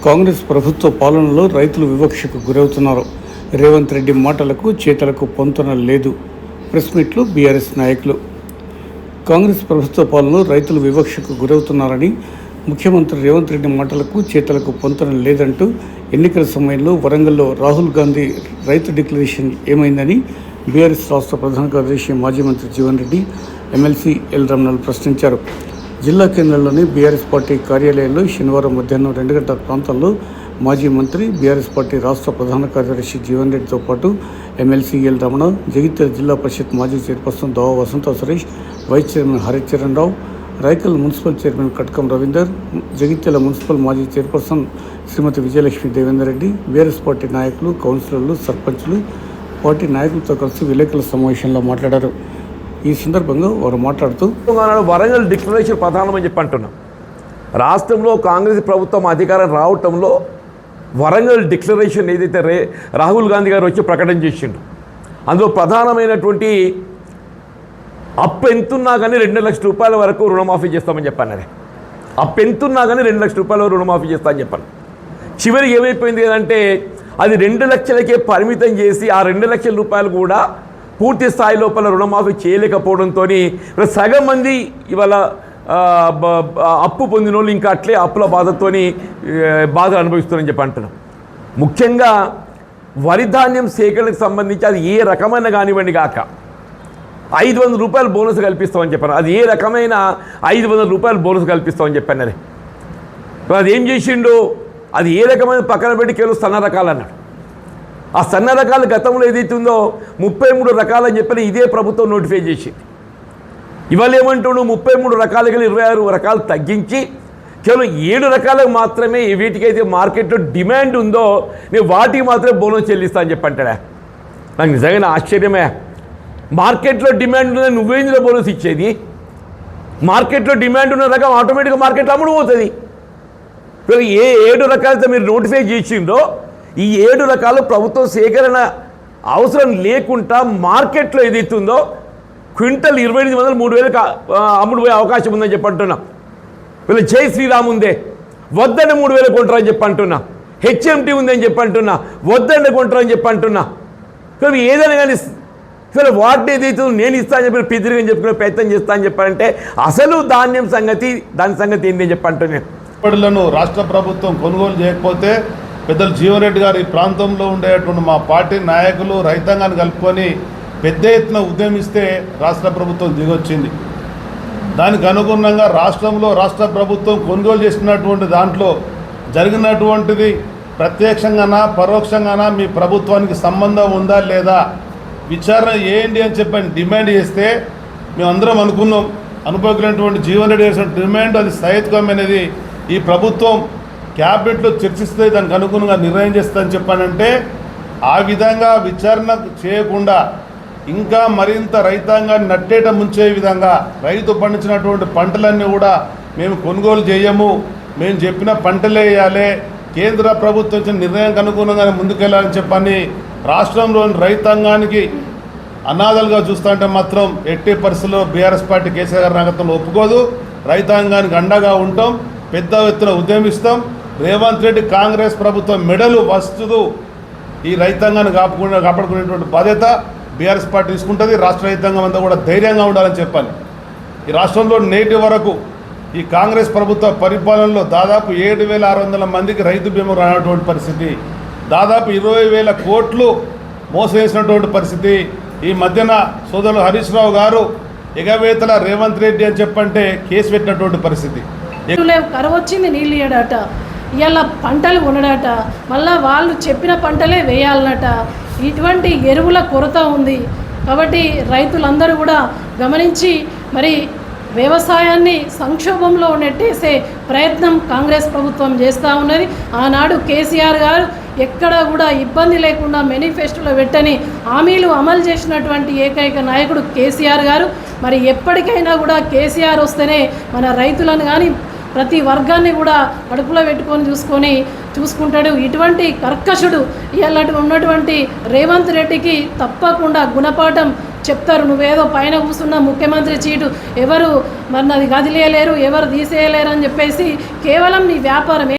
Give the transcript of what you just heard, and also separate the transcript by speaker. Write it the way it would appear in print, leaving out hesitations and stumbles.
Speaker 1: కాంగ్రెస్ ప్రభుత్వ పాలనలో రైతులు వివక్షకు గురవుతున్నారు. రేవంత్ రెడ్డి మాటలకు చేతలకు పొంతన లేదు. ప్రెస్ మీట్లో బీఆర్ఎస్ నాయకులు. కాంగ్రెస్ ప్రభుత్వ పాలనలో రైతులు వివక్షకు గురవుతున్నారని, ముఖ్యమంత్రి రేవంత్ రెడ్డి మాటలకు చేతలకు పొంతన లేదంటూ ఎన్నికల సమయంలో వరంగల్లో రాహుల్ గాంధీ రైతు డిక్లరేషన్ ఏమైందని బీఆర్ఎస్ రాష్ట్ర ప్రధాన కార్యదర్శి మాజీ మంత్రి జీవన్ రెడ్డి, ఎమ్మెల్సీ ఎల్ రమణలు ప్రశ్నించారు. జిల్లా కేంద్రంలోని బీఆర్ఎస్ పార్టీ కార్యాలయంలో శనివారం మధ్యాహ్నం 2 గంటల ప్రాంతంలో మాజీ మంత్రి, బీఆర్ఎస్ పార్టీ రాష్ట్ర ప్రధాన కార్యదర్శి జీవన్ రెడ్డితో పాటు ఎమ్మెల్సీ ఎల్ రమణ, జగిత్యాల జిల్లా పరిషత్ మాజీ chairperson Dava Vasantha Suresh, vice chairman Haricharan Rao, Raikal municipal chairman Katkam Ravinder, Jagtial municipal మాజీ chairperson Srimathi Vijayalakshmi Devender Reddy, BRS party నాయకులు, కౌన్సిలర్లు, సర్పంచ్లు, పార్టీ నాయకులతో కలిసి విలేకరుల సమావేశంలో మాట్లాడారు. ఈ సందర్భంగా వారు మాట్లాడుతూ,
Speaker 2: వరంగల్ డిక్లరేషన్ ప్రధానమని చెప్పి అంటున్నాం. రాష్ట్రంలో కాంగ్రెస్ ప్రభుత్వం అధికారం రావటంలో వరంగల్ డిక్లరేషన్ ఏదైతే రాహుల్ గాంధీ గారు వచ్చి ప్రకటన చేసిండు, అందులో ప్రధానమైనటువంటి అప్పు ఎంతున్నా కానీ 2 లక్షల రూపాయల వరకు రుణమాఫీ చేస్తామని చెప్పాను. అప్పు ఎంతున్నా కానీ 2 లక్షల రూపాయల వరకు రుణమాఫీ చేస్తామని చెప్పాను. చివరికి ఏమైపోయింది అంటే అది 2 లక్షలకే పరిమితం చేసి ఆ 2 లక్షల రూపాయలు కూడా పూర్తి స్థాయి లోపల రుణమాఫీ చేయలేకపోవడంతో సగం మంది ఇవాళ అప్పు పొందిన వాళ్ళు ఇంకా అట్లే అప్పుల బాధతోని బాధ అనుభవిస్తున్నారని చెప్పి అంటున్నాం. ముఖ్యంగా వరి ధాన్యం సేకరణకు సంబంధించి అది ఏ రకమైన కానివ్వండి కాక 500 రూపాయలు బోనస్ కల్పిస్తామని చెప్పాను. అది ఏ రకమైన 500 రూపాయలు బోనస్ కల్పిస్తామని చెప్పాను. అది ఏం చేసిండు, అది ఏ రకమైన పక్కన పెట్టి కేవలం సన్న రకాలు అన్నాడు. ఆ సన్న రకాల గతంలో ఏదైతే ఉందో 33 రకాలని చెప్పని ఇదే ప్రభుత్వం నోటిఫై చేసింది. ఇవాళ ఏమంటుండు, 33 రకాలకి 26 రకాలు తగ్గించి కేవలం 7 రకాలకు మాత్రమే వీటికైతే మార్కెట్లో డిమాండ్ ఉందో నేను వాటికి మాత్రమే బోనస్ చెల్లిస్తా అని చెప్పి అంటాడా. నాకు నిజంగా ఆశ్చర్యమే. మార్కెట్లో డిమాండ్ ఉన్నది నువ్వేందులో బోనస్ ఇచ్చేది? మార్కెట్లో డిమాండ్ ఉన్న రకం ఆటోమేటిక్గా మార్కెట్లో అమ్ముడు పోతుంది. ఏ 7 రకాలతో మీరు నోటిఫై చేసిందో ఈ 7 రకాలు ప్రభుత్వం సేకరణ అవసరం లేకుండా మార్కెట్లో ఏదైతుందో క్వింటల్ 2800 3000 అమ్ముడు పోయే అవకాశం ఉందని చెప్పి అంటున్నా. వీళ్ళు జై శ్రీరామ్ ఉందే వద్దండి 3000 కొంటారని చెప్పి అంటున్నా. హెచ్ఎంటీ ఉందని చెప్పి అంటున్నా, వద్దండి కొంటారని చెప్పి అంటున్నా. ఏదైనా కానీ సరే వాటిని ఏదైతే నేను ఇస్తాను చెప్పి పిదిరిగా చెప్పుకునే ప్రయత్నం చేస్తా అని చెప్పారంటే అసలు ధాన్యం సంగతి దాని సంగతి ఏంటి అని చెప్పి అంటున్నాను.
Speaker 3: పెట్టుబడులను రాష్ట్ర ప్రభుత్వం కొనుగోలు చేయకపోతే పెద్దలు జీవన్ రెడ్డి గారు ఈ ప్రాంతంలో ఉండేటువంటి మా పార్టీ నాయకులు రైతాంగాన్ని కలుపుకొని పెద్ద ఎత్తున ఉద్యమిస్తే రాష్ట్ర ప్రభుత్వం దిగొచ్చింది. దానికి అనుగుణంగా రాష్ట్ర ప్రభుత్వం కొనుగోలు చేసినటువంటి దాంట్లో జరిగినటువంటిది ప్రత్యక్షంగానా పరోక్షంగానా మీ ప్రభుత్వానికి సంబంధం ఉందా లేదా విచారణ చేయండి అని చెప్పని డిమాండ్ చేస్తే మేమందరం అనుకున్నాం. అనుభవించినటువంటి జీవన్ రెడ్డి చేసిన డిమాండ్ అది సహేతుకమైనది. ఈ ప్రభుత్వం క్యాబినెట్లో చర్చిస్తే దానికి అనుగుణంగా నిర్ణయం చేస్తుందని చెప్పానంటే ఆ విధంగా విచారణ చేయకుండా ఇంకా మరింత రైతాంగాన్ని నట్టేట ముంచే విధంగా రైతు పండించినటువంటి పంటలన్నీ కూడా మేము కొనుగోలు చేయము, మేము చెప్పిన పంటలే వేయాలి, కేంద్ర ప్రభుత్వం ఇచ్చిన నిర్ణయానికి అనుగుణంగానే ముందుకెళ్లాలని చెప్పని రాష్ట్రంలోని రైతాంగానికి అనాథలుగా చూస్తుంటే మాత్రం ఎట్టి పరిస్థితుల్లో బీఆర్ఎస్ పార్టీ కేసీఆర్ గారి నాయకత్వంలో ఒప్పుకోదు. రైతాంగానికి అండగా ఉంటాం, పెద్ద ఎత్తున ఉద్యమిస్తాం. రేవంత్ రెడ్డి కాంగ్రెస్ ప్రభుత్వం మెడలు వస్తూ ఈ రైతాంగాన్ని కాపాడుకునేటువంటి బాధ్యత బీఆర్ఎస్ పార్టీ తీసుకుంటుంది. రాష్ట్ర రైతాంగం అంతా కూడా ధైర్యంగా ఉండాలని చెప్పాలి. ఈ రాష్ట్రంలో నేటి వరకు ఈ కాంగ్రెస్ ప్రభుత్వ పరిపాలనలో దాదాపు 7,600 మందికి రైతు బీమా రానటువంటి పరిస్థితి, దాదాపు 20,000 కోట్లు మోసం చేసినటువంటి పరిస్థితి. ఈ మధ్యన సోదరులు హరీష్ రావు గారు ఎగవేతల రేవంత్ రెడ్డి అని చెప్పంటే కేసు పెట్టినటువంటి పరిస్థితి.
Speaker 4: కరువు వచ్చింది, నీళ్ళు ఇయ్యడట, ఇలా పంటలు కొనడట, మళ్ళీ వాళ్ళు చెప్పిన పంటలే వేయాలన్నట. ఇటువంటి ఎరువుల కొరత ఉంది. కాబట్టి రైతులందరూ కూడా గమనించి మరి వ్యవసాయాన్ని సంక్షోభంలో నెట్టేసే ప్రయత్నం కాంగ్రెస్ ప్రభుత్వం చేస్తూ ఉన్నది. ఆనాడు కేసీఆర్ గారు ఎక్కడ కూడా ఇబ్బంది లేకుండా మేనిఫెస్టోలో పెట్టని హామీలు అమలు చేసినటువంటి ఏకైక నాయకుడు కేసీఆర్ గారు. మరి ఎప్పటికైనా కూడా కేసీఆర్ వస్తేనే మన రైతులను కానీ ప్రతి వర్గాన్ని కూడా కడుపులో పెట్టుకొని చూసుకుంటాడు. ఇటువంటి కర్కశుడు ఇలాంటి ఉన్నటువంటి రేవంత్ రెడ్డికి తప్పకుండా గుణపాఠం చెప్తారు. నువ్వేదో పైన కూర్చున్న ముఖ్యమంత్రి సీటు ఎవరు మరి అది కదిలేయలేరు, ఎవరు తీసేయలేరు అని చెప్పేసి కేవలం నీ వ్యాపారం